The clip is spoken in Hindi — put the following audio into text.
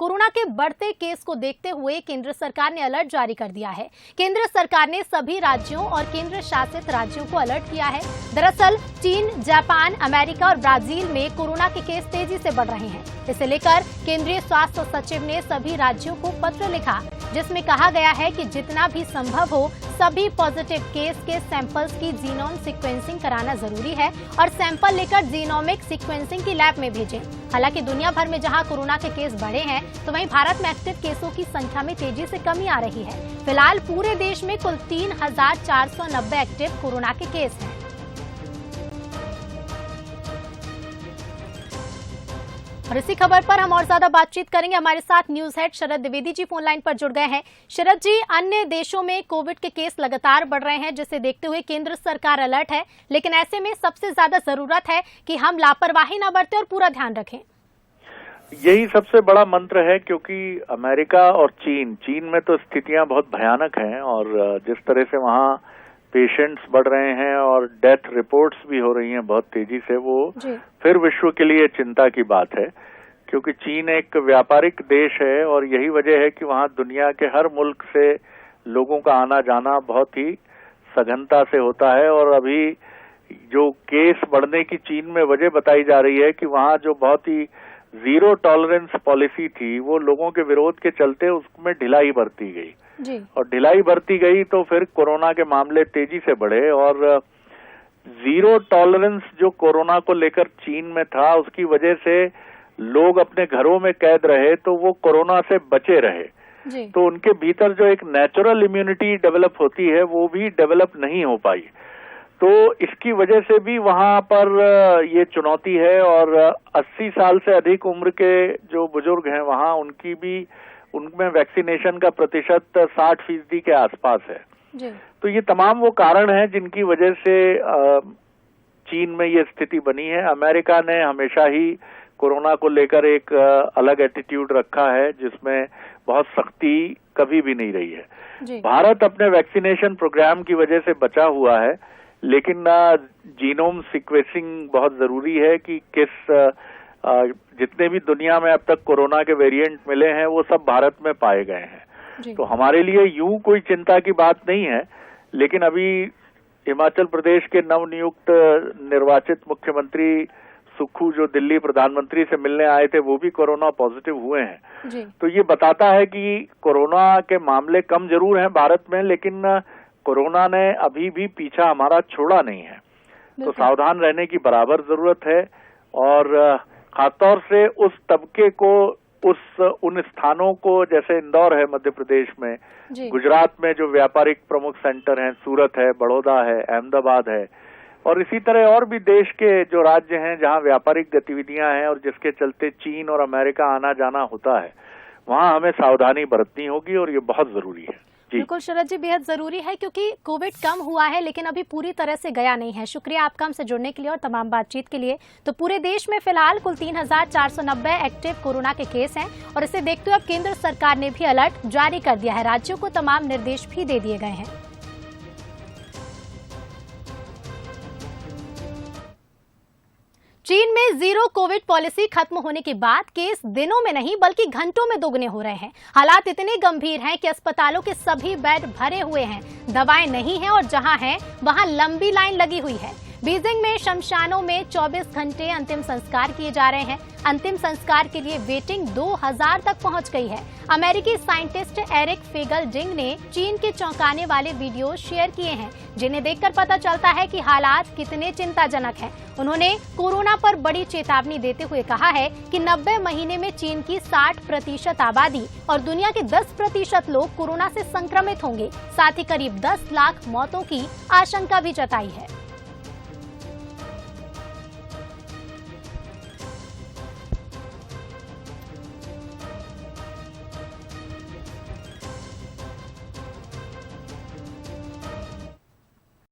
कोरोना के बढ़ते केस को देखते हुए केंद्र सरकार ने अलर्ट जारी कर दिया है। केंद्र सरकार ने सभी राज्यों और केंद्र शासित राज्यों को अलर्ट किया है। दरअसल चीन, जापान, अमेरिका और ब्राजील में कोरोना के केस तेजी से बढ़ रहे हैं। इसे लेकर केंद्रीय स्वास्थ्य सचिव ने सभी राज्यों को पत्र लिखा, जिसमें कहा गया है कि जितना भी संभव हो सभी पॉजिटिव केस के सैंपल्स की जीनोम सीक्वेंसिंग कराना जरूरी है और सैंपल लेकर जीनोमिक सीक्वेंसिंग की लैब में भेजें। हालांकि दुनिया भर में जहां कोरोना के केस बढ़े हैं, तो वहीं भारत में एक्टिव केसों की संख्या में तेजी से कमी आ रही है। फिलहाल पूरे देश में कुल 3,490 एक्टिव कोरोना के केस हैं। और इसी खबर पर हम और ज्यादा बातचीत करेंगे। हमारे साथ न्यूज हेड शरद द्विवेदी जी फोन लाइन पर जुड़ गए हैं। शरद जी, अन्य देशों में कोविड के केस लगातार बढ़ रहे हैं, जिसे देखते हुए केंद्र सरकार अलर्ट है, लेकिन ऐसे में सबसे ज्यादा जरूरत है कि हम लापरवाही न बरतें और पूरा ध्यान रखें। यही सबसे बड़ा मंत्र है, क्योंकि अमेरिका और चीन में तो स्थितियां बहुत भयानक हैं और जिस तरह से वहां पेशेंट्स बढ़ रहे हैं और डेथ रिपोर्ट्स भी हो रही हैं बहुत तेजी से, वो फिर विश्व के लिए चिंता की बात है। क्योंकि चीन एक व्यापारिक देश है और यही वजह है कि वहां दुनिया के हर मुल्क से लोगों का आना जाना बहुत ही सघनता से होता है। और अभी जो केस बढ़ने की चीन में वजह बताई जा रही है कि वहां जो बहुत ही जीरो टॉलरेंस पॉलिसी थी, वो लोगों के विरोध के चलते उसमें ढिलाई बरती गई और ढिलाई बरती गई तो फिर कोरोना के मामले तेजी से बढ़े। और जीरो टॉलरेंस जो कोरोना को लेकर चीन में था, उसकी वजह से लोग अपने घरों में कैद रहे, तो वो कोरोना से बचे रहे। तो उनके भीतर जो एक नेचुरल इम्यूनिटी डेवलप होती है, वो भी डेवलप नहीं हो पाई। तो इसकी वजह से भी वहां पर ये चुनौती है। और 80 साल से अधिक उम्र के जो बुजुर्ग हैं वहां, उनमें वैक्सीनेशन का प्रतिशत 60% के आसपास है। तो ये तमाम वो कारण हैं जिनकी वजह से चीन में ये स्थिति बनी है। अमेरिका ने हमेशा ही कोरोना को लेकर एक अलग एटीट्यूड रखा है, जिसमें बहुत सख्ती कभी भी नहीं रही है। भारत अपने वैक्सीनेशन प्रोग्राम की वजह से बचा हुआ है, लेकिन जीनोम सीक्वेंसिंग बहुत जरूरी है कि जितने भी दुनिया में अब तक कोरोना के वेरिएंट मिले हैं, वो सब भारत में पाए गए हैं। तो हमारे लिए यूं कोई चिंता की बात नहीं है। लेकिन अभी हिमाचल प्रदेश के नवनियुक्त निर्वाचित मुख्यमंत्री सुक्खू, जो दिल्ली प्रधानमंत्री से मिलने आए थे, वो भी कोरोना पॉजिटिव हुए हैं। तो ये बताता है कि कोरोना के मामले कम जरूर हैं भारत में, लेकिन कोरोना ने अभी भी पीछा हमारा छोड़ा नहीं है। तो सावधान रहने की बराबर जरूरत है। और खासतौर से उस तबके को, उन स्थानों को, जैसे इंदौर है मध्य प्रदेश में, गुजरात में जो व्यापारिक प्रमुख सेंटर हैं, सूरत है, बड़ौदा है, अहमदाबाद है, और इसी तरह और भी देश के जो राज्य हैं जहां व्यापारिक गतिविधियां हैं और जिसके चलते चीन और अमेरिका आना जाना होता है, वहां हमें सावधानी बरतनी होगी और ये बहुत जरूरी है। बिल्कुल शरद जी, बेहद जरूरी है, क्योंकि कोविड कम हुआ है लेकिन अभी पूरी तरह से गया नहीं है। शुक्रिया आपका हमसे जुड़ने के लिए और तमाम बातचीत के लिए। तो पूरे देश में फिलहाल कुल 3,490 एक्टिव कोरोना के केस हैं और इसे देखते हुए अब केंद्र सरकार ने भी अलर्ट जारी कर दिया है। राज्यों को तमाम निर्देश भी दे दिए गए हैं। चीन में जीरो कोविड पॉलिसी खत्म होने के बाद केस दिनों में नहीं बल्कि घंटों में दोगुने हो रहे हैं। हालात इतने गंभीर हैं कि अस्पतालों के सभी बेड भरे हुए हैं, दवाएं नहीं हैं और जहां हैं वहां लंबी लाइन लगी हुई है। बीजिंग में शमशानों में 24 घंटे अंतिम संस्कार किए जा रहे हैं। अंतिम संस्कार के लिए वेटिंग 2000 तक पहुंच गई है। अमेरिकी साइंटिस्ट एरिक फेगलडिंग ने चीन के चौंकाने वाले वीडियो शेयर किए हैं, जिन्हें देखकर पता चलता है कि हालात कितने चिंताजनक हैं। उन्होंने कोरोना पर बड़ी चेतावनी देते हुए कहा है कि 90 महीने में चीन की 60% आबादी और दुनिया के 10% लोग कोरोना से संक्रमित होंगे। साथ ही करीब 10 लाख मौतों की आशंका भी जताई है।